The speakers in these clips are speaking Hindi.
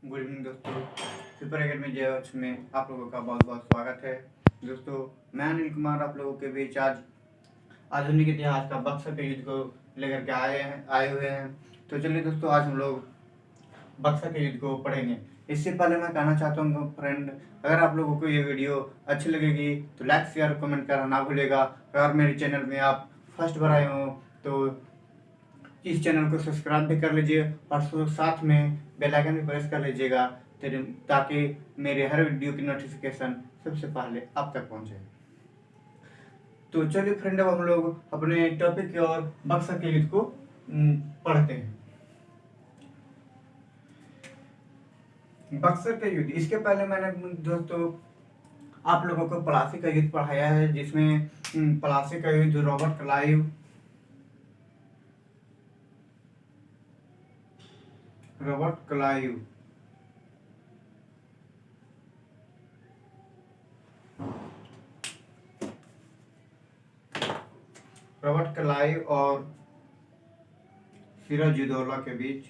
गुड इवनिंग दोस्तों, सुपर एकेडमी जेएच में आप लोगों का बहुत बहुत स्वागत है। दोस्तों, मैं अनिल कुमार आप लोगों के बीच आज आधुनिक इतिहास का बक्सर के युद्ध को लेकर के आए हुए हैं। तो चलिए दोस्तों, आज हम लोग बक्सर के युद्ध को पढ़ेंगे। इससे पहले मैं कहना चाहता हूँ फ्रेंड, अगर आप लोगों को ये वीडियो अच्छी लगेगी तो लाइक शेयर कमेंट करना ना भूलेगा। अगर मेरे चैनल में आप फर्स्ट बार आए हो तो इस चैनल को सब्सक्राइब भी कर लीजिए और साथ में बेल आइकन भी प्रेस कर लीजिएगा ताकि मेरे हर वीडियो की नोटिफिकेशन सबसे पहले आप तक पहुंचे। तो चलिए फ्रेंड, अब हम लोग अपने टॉपिक की ओर बक्सर के युद्ध को पढ़ते हैं। बक्सर के युद्ध, इसके पहले मैंने दोस्तों आप लोगों को प्लासी का युद्ध पढ़ाया है, जिसमें प्लासी का युद्ध रॉबर्ट क्लाइव रॉबर्ट क्लाइव और सिराजुद्दौला के बीच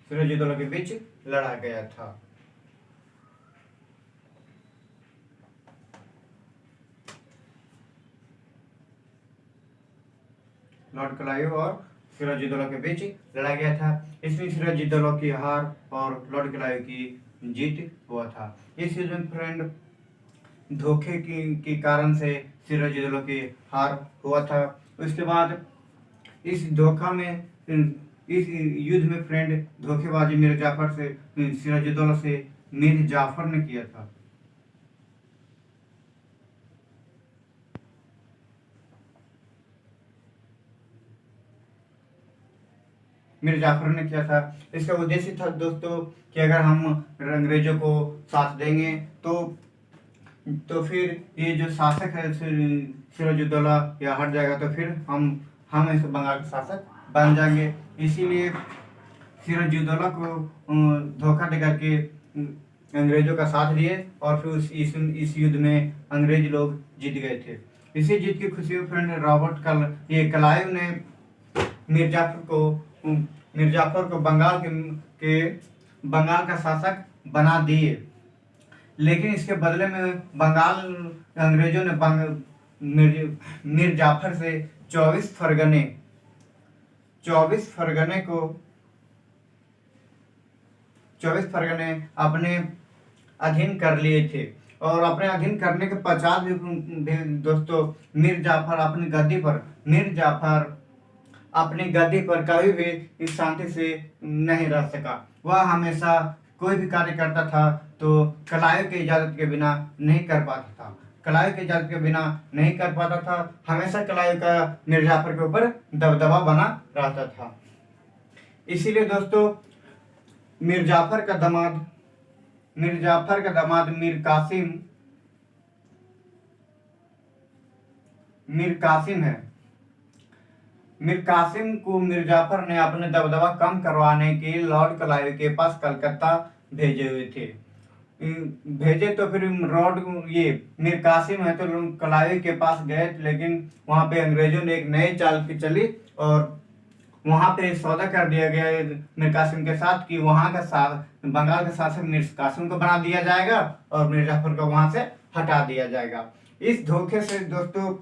सिराजुद्दौला के बीच लड़ा गया था। लॉर्ड क्लाइव और सिराजुद्दौला के बीच लड़ा गया था। इसमें सिराजुद्दौला की हार और लॉर्ड क्लाइव की जीत हुआ था। इस युद्ध में फ्रेंड धोखे की कारण से सिराजुद्दौला की हार हुआ था। उसके बाद इस धोखा में इस युद्ध में फ्रेंड धोखेबाजी मीर जाफर से सिराजुद्दौला से मीर जाफर ने किया था। मीर जाफर ने किया था। इसका उद्देश्य था दोस्तों कि अगर हम अंग्रेजों को साथ देंगे तो फिर ये जो शासक है सिराजुद्दौला या हट जाएगा, तो फिर हम इस बंगाल के शासक बन जाएंगे। इसीलिए सिराजुद्दौला को धोखा देकर के अंग्रेजों का साथ दिए और फिर इस युद्ध में अंग्रेज लोग जीत गए थे। इसी जीत की खुशी में फ्रेंड क्लाइव ने मिर्जाफर को बंगाल का शासक बना दिए। लेकिन इसके बदले में अंग्रेजों ने मीर जाफर से 24 फरगने अपने अधीन कर लिए थे। और अपने अधीन करने के पश्चात भी दोस्तों मीर जाफर अपनी गद्दी पर कभी भी इस शांति से नहीं रह सका। वह हमेशा कोई भी कार्य करता था तो क्लाइव की इजाजत के बिना नहीं कर पाता था। हमेशा क्लाइव का मीर जाफर के ऊपर दबदबा बना रहता था। इसीलिए दोस्तों मीर जाफर का दामाद मीर कासिम को मीर जाफर ने अपने दबदबा कम करवाने के लिए लॉर्ड क्लाइव के पास कलकत्ता भेजे हुए थे। तो फिर मीर कासिम है तो क्लाइव के पास गए, लेकिन वहां पे अंग्रेजों ने एक नई चाल की चली और वहां पे सौदा कर दिया गया मीर कासिम के साथ कि वहां का बंगाल का शासक मीर कासिम को बना दिया जाएगा और मीर जाफर को वहां से हटा दिया जाएगा। इस धोखे से दोस्तों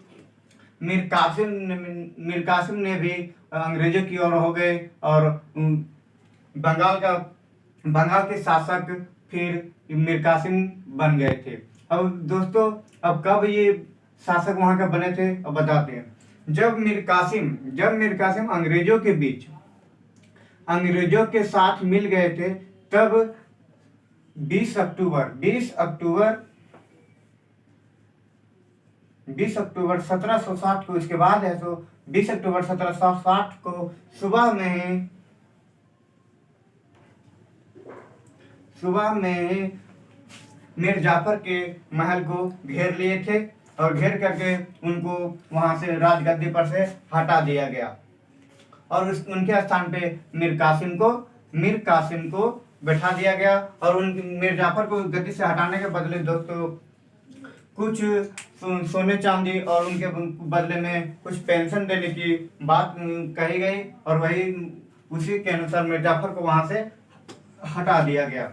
मीर कासिम ने भी अंग्रेजों की ओर हो गए और बंगाल के शासक फिर मीर कासिम बन गए थे। अब दोस्तों, अब कब ये शासक वहां का बने थे अब बताते हैं। जब मीर कासिम अंग्रेजों के साथ मिल गए थे, तब 20 अक्टूबर 1760 को, इसके बाद है तो 20 अक्टूबर 1760 को सुबह में मीर जाफर के महल को घेर लिए थे और घेर करके उनको वहां से राजगद्दी पर से हटा दिया गया और उनके स्थान पे मीर मीर कासिम को बैठा दिया गया और उन मीर जाफर को गद्दी से हटाने के बदले दोस्तों कुछ सोने चांदी और उनके बदले में कुछ पेंशन देने की बात कही गई और वही उसी के अनुसार मीर जाफर को वहां से हटा दिया गया।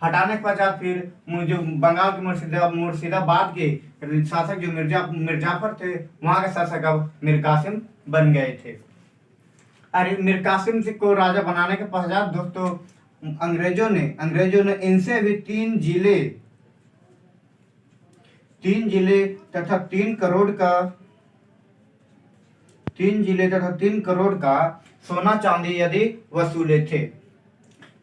हटाने के पश्चात फिर जो बंगाल के मुर्शिदाबाद के शासक जो मीर जाफर थे वहां के शासक अब मीर कासिम बन गए थे। अरे मीर कासिम को राजा बनाने के पश्चात दोस्तों अंग्रेजों ने इनसे भी 3 जिले तथा 3 करोड़ का सोना चांदी यदि वसूले थे।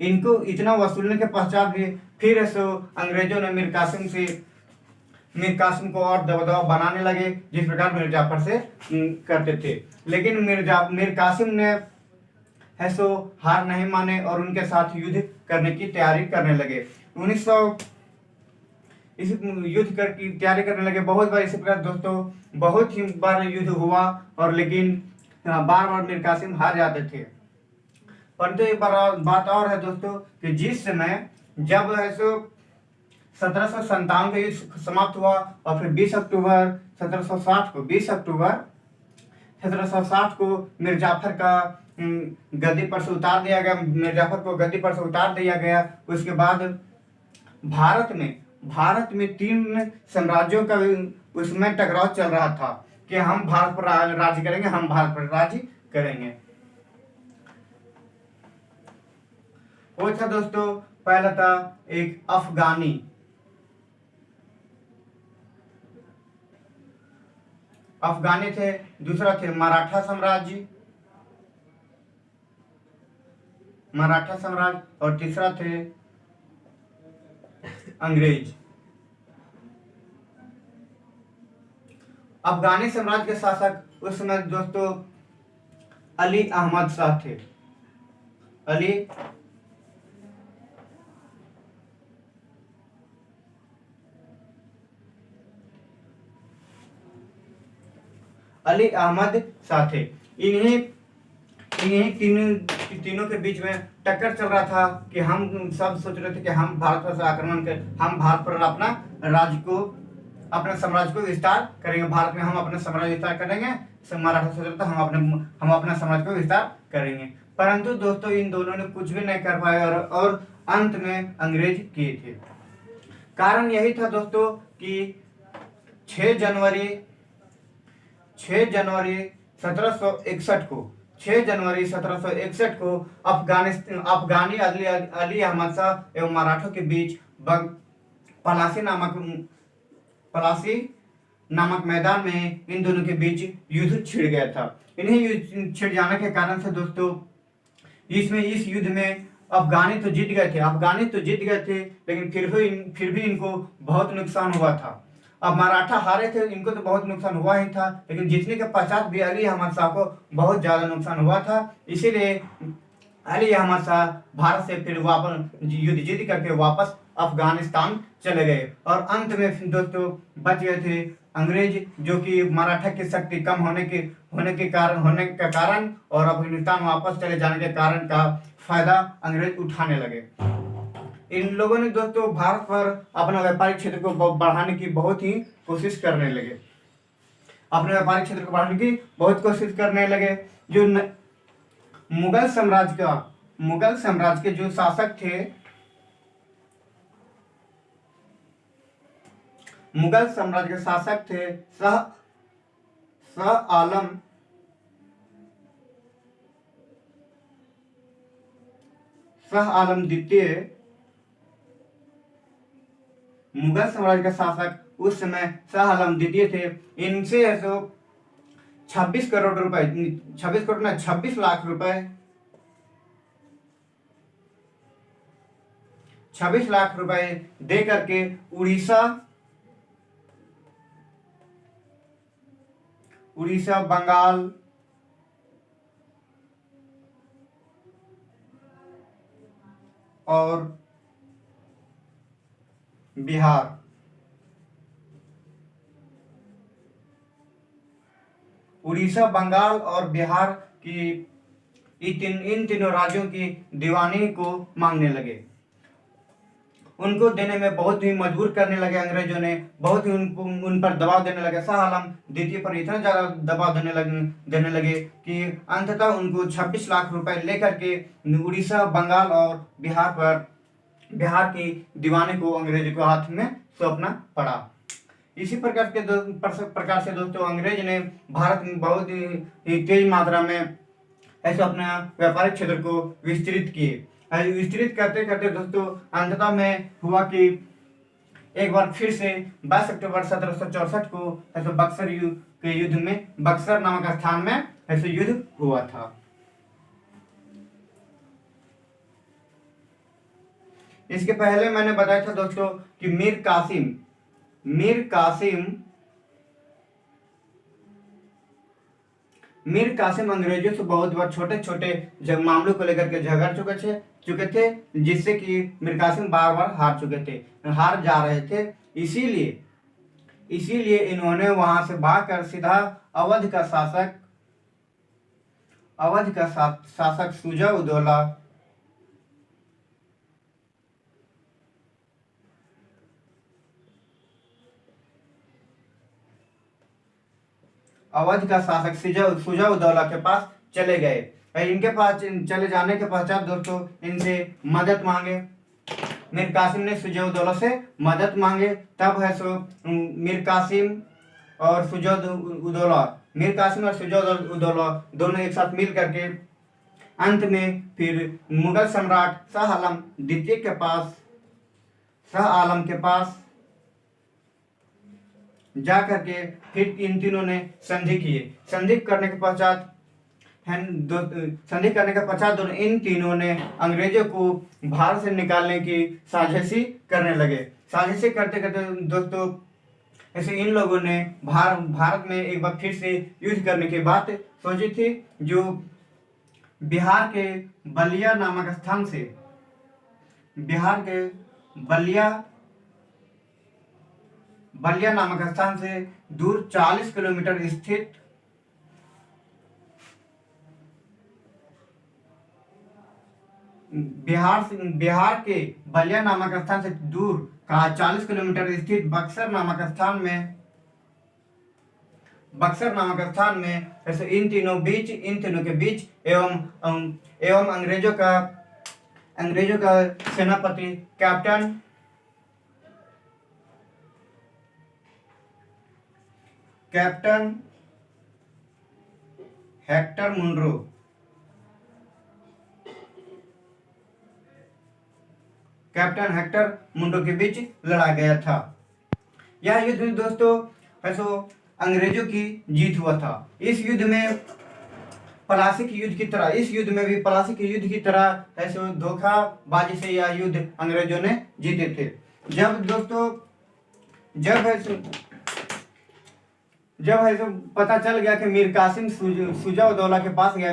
इनको इतना वसूलने के पश्चात भी फिर अंग्रेजों ने मीर कासिम को और दबदबा बनाने लगे, जिस प्रकार मीर जाफर से करते थे। लेकिन मीर कासिम ने हार नहीं माने और उनके साथ युद्ध करने की तैयारी करने लगे। 1900 इस युद्ध की तैयारी करने लगे बहुत बार। इसी प्रकार दोस्तों बहुत ही बार युद्ध हुआ और लेकिन बार बार मीर कासिम हार जाते थे। परंतु एक बात और है दोस्तों कि जिस समय जब 1757 का युद्ध समाप्त हुआ और फिर 20 अक्टूबर 1760 को मीर जाफर का गद्दी पर से उतार दिया गया। मीर जाफर को गद्दी पर से उतार दिया गया। उसके बाद भारत में 3 साम्राज्यों का उसमें टकराव चल रहा था कि हम भारत पर राज्य करेंगे, हम भारत पर राज्य करेंगे। वो था दोस्तों पहला था एक अफगानी थे, दूसरा थे मराठा साम्राज्य और तीसरा थे अंग्रेज। अफगानी साम्राज्य के शासक उस समय दोस्तों अली अहमद शाह थे। अली अहमद शाह थे। इन्हीं तीनों के बीच में टक्कर चल रहा था कि हम सब सोच रहे थे कि हम भारत पर आक्रमण कर, हम भारत पर अपने साम्राज्य को विस्तार करेंगे। भारत में हम अपना साम्राज्य विस्तार करेंगे। मराठा सोच रहा था हम अपना साम्राज्य को विस्तार करेंगे। परंतु दोस्तों इन दोनों ने कुछ भी नहीं कर पाए और अंत में अंग्रेज किए थे। कारण यही था दोस्तों कि 6 जनवरी 1761 को अफगानी अली अहमद शाह एवं मराठों के बीच पलासी नामक मैदान में इन दोनों के बीच युद्ध छिड़ गया था। इन्हें युद्ध छिड़ जाने के कारण से दोस्तों इस युद्ध में अफगानी तो जीत गए थे लेकिन फिर भी इनको बहुत नुकसान हुआ था। अब मराठा हारे थे, इनको तो बहुत नुकसान हुआ ही था, लेकिन जीतने के पश्चात भी अली अहमद शाह को बहुत ज्यादा नुकसान हुआ था। इसीलिए अली अहमद शाह भारत से फिर वापस युद्ध जीत करके वापस अफगानिस्तान चले गए और अंत में दोस्तों बच गए थे अंग्रेज, जो कि मराठा की शक्ति कम होने के कारण और अफगानिस्तान वापस चले जाने के कारण का फायदा अंग्रेज उठाने लगे। इन लोगों ने दोस्तों भारत पर अपना व्यापारिक क्षेत्र को बढ़ाने की बहुत ही कोशिश करने लगे। जो मुगल साम्राज्य के जो शासक थे, शाह आलम द्वितीय मुगल साम्राज्य के शासक उस समय शाह आलम द्वितीय थे। इनसे 26 लाख रुपए दे करके उड़ीसा, बंगाल और बिहार की इन तीनों राज्यों की दीवानी को मांगने लगे। उनको देने में बहुत ही मजबूर करने लगे अंग्रेजों ने, बहुत ही उन पर दबाव देने लगे। शाह आलम द्वितीय पर इतना ज्यादा दबाव देने लगे कि अंततः उनको 26 लाख रुपए लेकर के उड़ीसा, बंगाल और बिहार की दीवानी को अंग्रेजों के हाथ में सौंपना पड़ा। इसी प्रकार से दोस्तों अंग्रेज ने भारत में बहुत ही तेज मात्रा में ऐसे अपना व्यापारिक क्षेत्र को विस्तृत किए। विस्तृत करते करते दोस्तों अंततः में हुआ कि एक बार फिर से 22 अक्टूबर 1764 को ऐसे बक्सर के युद्ध में, बक्सर नामक स्थान में ऐसे युद्ध हुआ था। इसके पहले मैंने बताया था दोस्तों कि मीर कासिम अंग्रेजों से बहुत बार छोटे छोटे मामलों को लेकर के झगड़ चुके थे, जिससे कि मीर कासिम बार बार हार जा रहे थे। इसीलिए इन्होंने वहां से भागकर सीधा अवध का शासक शुजा-उद-दौला शुजा-उद-दौला के पास चले गए। इनके पास चले जाने के पश्चात दोस्तों इनसे मदद मांगे। मीर कासिम ने शुजा-उद-दौला से मदद मांगे। तब है सो मीर कासिम और शुजा-उद-दौला दोनों एक साथ मिल करके अंत में फिर मुगल सम्राट शाह आलम के पास जा करके फिर इन तीनों ने संधि किए। संधि करने के पश्चात दोनों इन तीनों ने अंग्रेजों को भारत से निकालने की साजिशी करने लगे। साजिशी करते करते दोस्तों ऐसे इन लोगों ने भारत में एक बार फिर से युद्ध करने की बात सोची थी, जो बिहार के बलिया नामक स्थान से दूर 40 किलोमीटर स्थित बिहार के बलिया नामक स्थान से दूर 40 किलोमीटर स्थित बक्सर नामक स्थान में ऐसे इन तीनों के बीच एवं अंग्रेजों का सेनापति कैप्टन हेक्टर मुंडो के बीच लड़ा गया था। यह युद्ध में दोस्तों ऐसो अंग्रेजों की जीत हुआ था। इस युद्ध में पलासी के युद्ध की तरह ऐसे धोखाबाजी से यह युद्ध अंग्रेजों ने जीते थे। जब है तो पता चल गया कि मीर कासिम शुजा-उद-दौला के पास गया।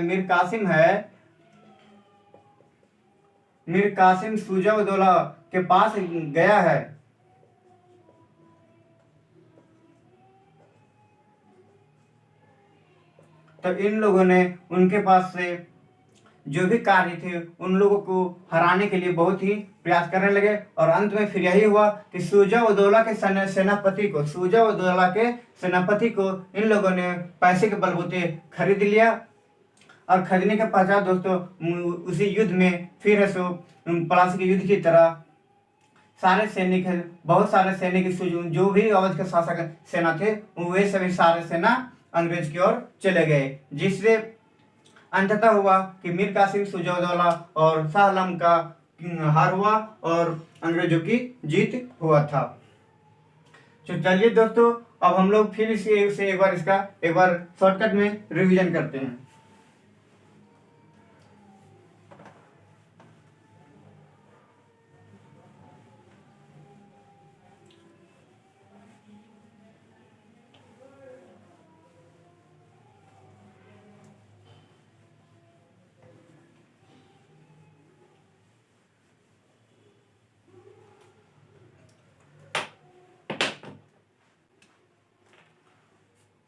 मीर कासिम शुजा-उद-दौला के पास गया है, तो इन लोगों ने उनके पास से जो भी कार्य थे उन लोगों को हराने के लिए बहुत ही प्रयास करने लगे। और अंत में फिर यही हुआ कि शुजा-उद-दौला के सेनापति को इन लोगों ने पैसे के बलबूते खरीद लिया। और खरीदने के पश्चात दोस्तों उसी युद्ध में फिर है सो पलासी के युद्ध की तरह बहुत सारे सैनिक जो भी अवध के शासक सेना थे वे सभी सारे सेना अंग्रेज की ओर चले गए, जिससे अंततः हुआ कि मीर कासिम, शुजा-उद-दौला और शाह आलम का हार हुआ और अंग्रेजों की जीत हुआ था। तो चलिए दोस्तों अब हम लोग फिर इसे एक बार शॉर्टकट में रिवीजन करते हैं।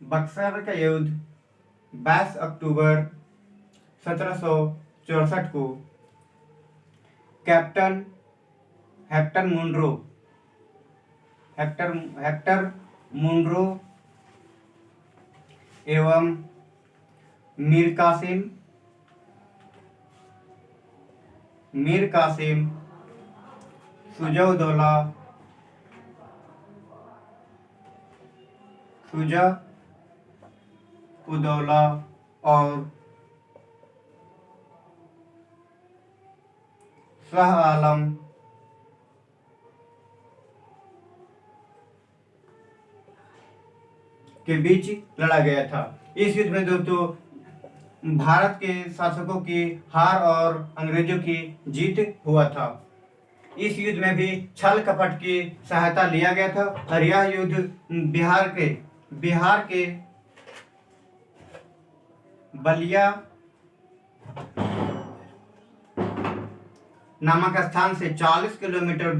बक्सर का युद्ध 22 अक्टूबर 1764 को कैप्टन हेक्टर मुनरो एवं मीर कासिम शुजा-उद-दौला और शाह आलम के बीच लड़ा गया था। इस युद्ध में दोस्तों भारत के शासकों की हार और अंग्रेजों की जीत हुआ था। इस युद्ध में भी छल कपट की सहायता लिया गया था और यह युद्ध बिहार के बलिया नामक स्थान से 40 किलोमीटर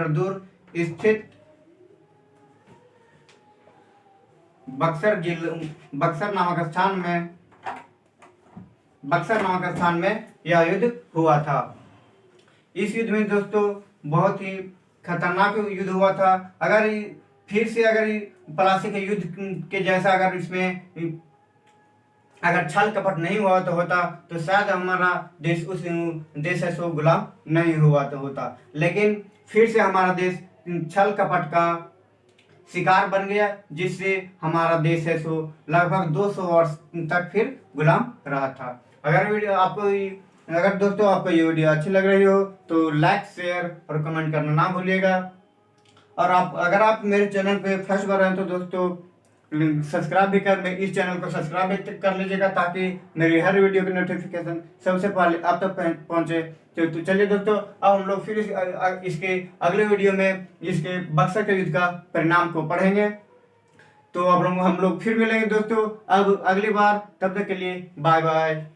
दूर स्थित बक्सर नामक स्थान में यह युद्ध हुआ था। इस युद्ध में दोस्तों बहुत ही खतरनाक युद्ध हुआ था। अगर पलासी के युद्ध के जैसा अगर इसमें अगर छल कपट नहीं हुआ तो शायद हमारा देश उस देश है सो गुलाम नहीं हुआ तो होता। लेकिन फिर से हमारा देश छल कपट का शिकार बन गया, जिससे हमारा देश है सो लगभग 200 वर्ष तक फिर गुलाम रहा था। अगर दोस्तों आपको ये वीडियो अच्छी लग रही हो तो लाइक, शेयर और कमेंट करना ना भूलिएगा। और अगर आप मेरे चैनल पे फर्स्ट बार हैं तो दोस्तों सब्सक्राइब भी इस चैनल को सब्सक्राइब भी कर लीजिएगा, ताकि मेरी हर वीडियो की नोटिफिकेशन सबसे पहले आप तक पहुंचे। तो चलिए दोस्तों, अब हम लोग फिर इसके अगले वीडियो में इसके बक्सर के युद्ध का परिणाम को पढ़ेंगे। तो अब हम लोग फिर मिलेंगे दोस्तों अब अगली बार। तब तक के लिए बाय बाय।